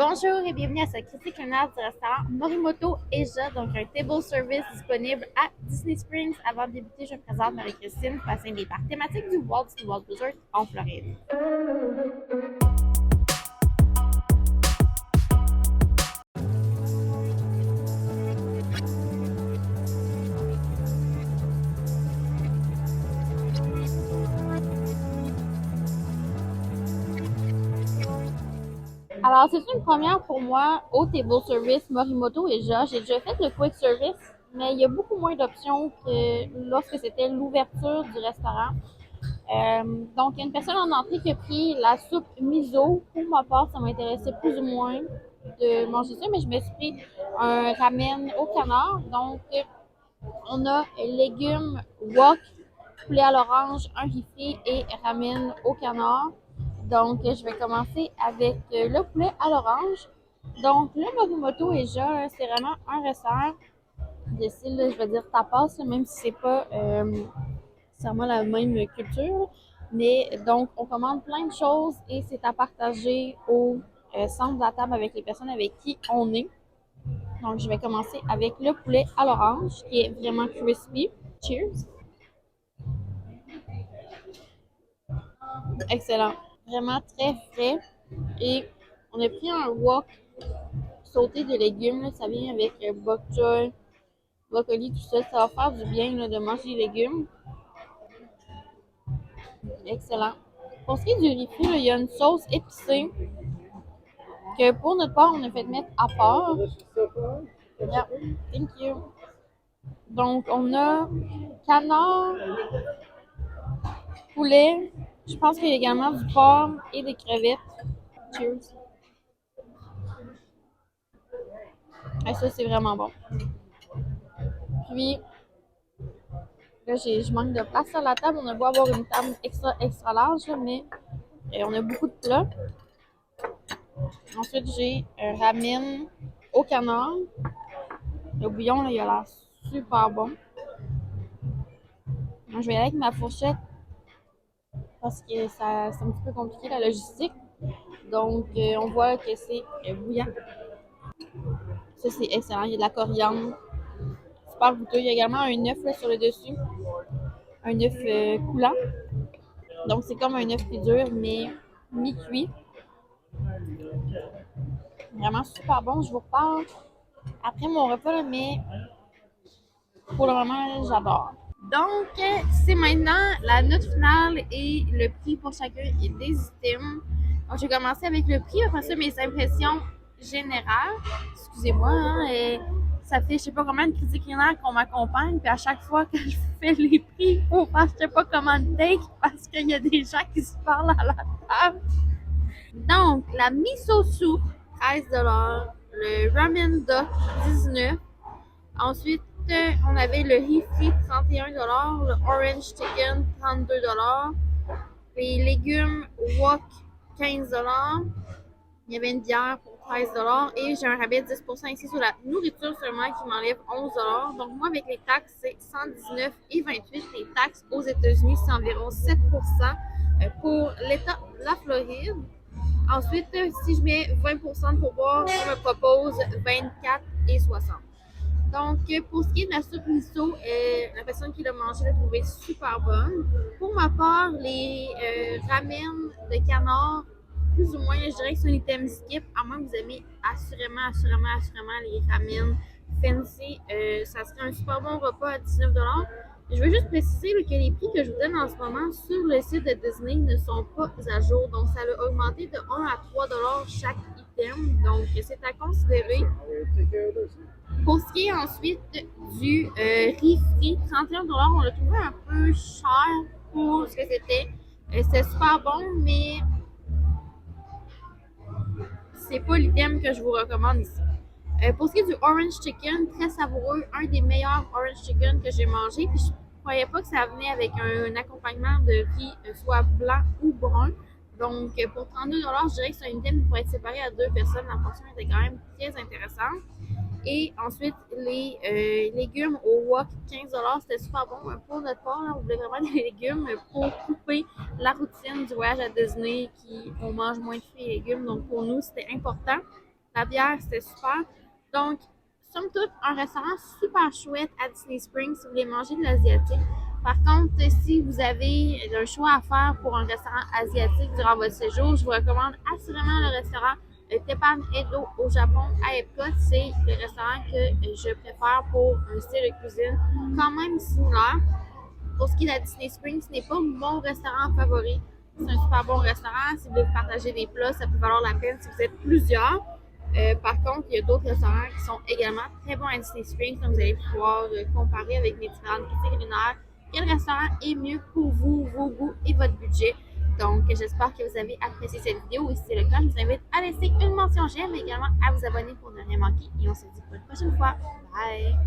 Bonjour et bienvenue à ce critique culinaire du restaurant Morimoto Eja, donc un table service disponible à Disney Springs. Avant de débuter, je présente Marie-Christine, passée des parcs thématiques du Walt Disney World Resort en Floride. Alors, c'est une première pour moi au table service Morimoto Eja. J'ai déjà fait le quick service, mais il y a beaucoup moins d'options que lorsque c'était l'ouverture du restaurant. Donc, il y a une personne en entrée qui a pris la soupe miso. Pour ma part, ça m'intéressait plus ou moins de manger ça, mais je me suis pris un ramen au canard. Donc, on a légumes wok, poulet à l'orange, un riz et ramen au canard. Donc, je vais commencer avec le poulet à l'orange. Donc, le Morimoto Eja, c'est vraiment un restaurant de style, je vais dire tapas, même si c'est pas nécessairement la même culture. Mais donc, on commande plein de choses et c'est à partager au centre de la table avec les personnes avec qui on est. Donc, je vais commencer avec le poulet à l'orange qui est vraiment crispy. Cheers! Excellent. Vraiment très frais. Et on a pris un wok sauté de légumes. Là. Ça vient avec bok choy, brocoli, tout ça. Ça va faire du bien là, de manger des légumes. Excellent. Pour ce qui est du riz frit, il y a une sauce épicée que pour notre part, on a fait mettre à part. Yeah, thank you. Donc, on a canard, poulet. Je pense qu'il y a également du porc et des crevettes. Cheers. Et ça, c'est vraiment bon. Puis, là, je manque de place à la table. On a beau avoir une table extra large, là, mais on a beaucoup de plats. Ensuite, j'ai un ramen au canard. Le bouillon, là, il a l'air super bon. Je vais y aller avec ma fourchette parce que c'est un petit peu compliqué la logistique. Donc, on voit que c'est bouillant. Ça, c'est excellent. Il y a de la coriandre. Super goûteux. Il y a également un œuf là, sur le dessus. Un œuf coulant. Donc, c'est comme un œuf plus dur, mais mi-cuit. Vraiment super bon. Je vous reparle après mon repas, là, mais pour le moment, j'adore. Donc, c'est maintenant la note finale et le prix pour chacun des items. Donc, je vais commencer avec le prix. Après ça, mes impressions générales. Excusez-moi, hein, ça fait je sais pas combien de critiques culinaires qu'on m'accompagne. Puis à chaque fois que je fais les prix, il faut faire je sais pas comment de take parce qu'il y a des gens qui se parlent à la table. Donc, la miso soup, 13 $. Le ramen duck, 19. Ensuite, on avait le Heafy, 31 $. Le orange chicken, 32 $. Les légumes wok, 15 $. Il y avait une bière pour 13 $. Et j'ai un rabais de 10% ici sur la nourriture seulement qui m'enlève 11 $. Donc, moi, avec les taxes, c'est 119,28 $. Les taxes aux États-Unis, c'est environ 7% pour l'État de la Floride. Ensuite, si je mets 20% de pourboire, on me propose 24,60 $. Donc, pour ce qui est de la soupe miso, la personne qui l'a mangée l'a trouvée super bonne. Pour ma part, les ramen de canard, plus ou moins, je dirais que c'est un item skip, à moins que vous aimez assurément les ramen fancy. Ça serait un super bon repas à 19 $. Je veux juste préciser que les prix que je vous donne en ce moment sur le site de Disney ne sont pas à jour. Donc, ça a augmenté de 1 à 3 $ chaque item. Donc, c'est à considérer. Pour ce qui est ensuite du riz frit, 31 $, on l'a trouvé un peu cher pour ce que c'était. C'était super bon, mais c'est pas l'item que je vous recommande ici. Pour ce qui est du orange chicken, très savoureux, un des meilleurs orange chicken que j'ai mangé. Puis je croyais pas que ça venait avec un accompagnement de riz soit blanc ou brun. Donc pour 32 $, je dirais que c'est un item qui pourrait être séparé à deux personnes. La portion était quand même très intéressante. Et ensuite, les légumes au wok, 15 $, c'était super bon. Pour notre part, là, on voulait vraiment des légumes pour couper la routine du voyage à Disney, qui on mange moins de fruits et légumes. Donc pour nous, c'était important. La bière, c'était super. Donc, somme toute, un restaurant super chouette à Disney Springs si vous voulez manger de l'asiatique. Par contre, si vous avez un choix à faire pour un restaurant asiatique durant votre séjour, je vous recommande assurément le restaurant Teppan Edo au Japon à Epcot. C'est le restaurant que je préfère pour un style de cuisine quand même similaire. Pour ce qui est de la Disney Springs, ce n'est pas mon restaurant favori. C'est un super bon restaurant. Si vous voulez partager des plats, ça peut valoir la peine si vous êtes plusieurs. Par contre, il y a d'autres restaurants qui sont également très bons à Disney Springs. Donc, vous allez pouvoir comparer avec les différentes critiques culinaires. Quel restaurant est mieux pour vous, vos goûts et votre budget? Donc, j'espère que vous avez apprécié cette vidéo. Et si c'est le cas, je vous invite à laisser une mention j'aime, mais également à vous abonner pour ne rien manquer. Et on se dit pour une prochaine fois. Bye!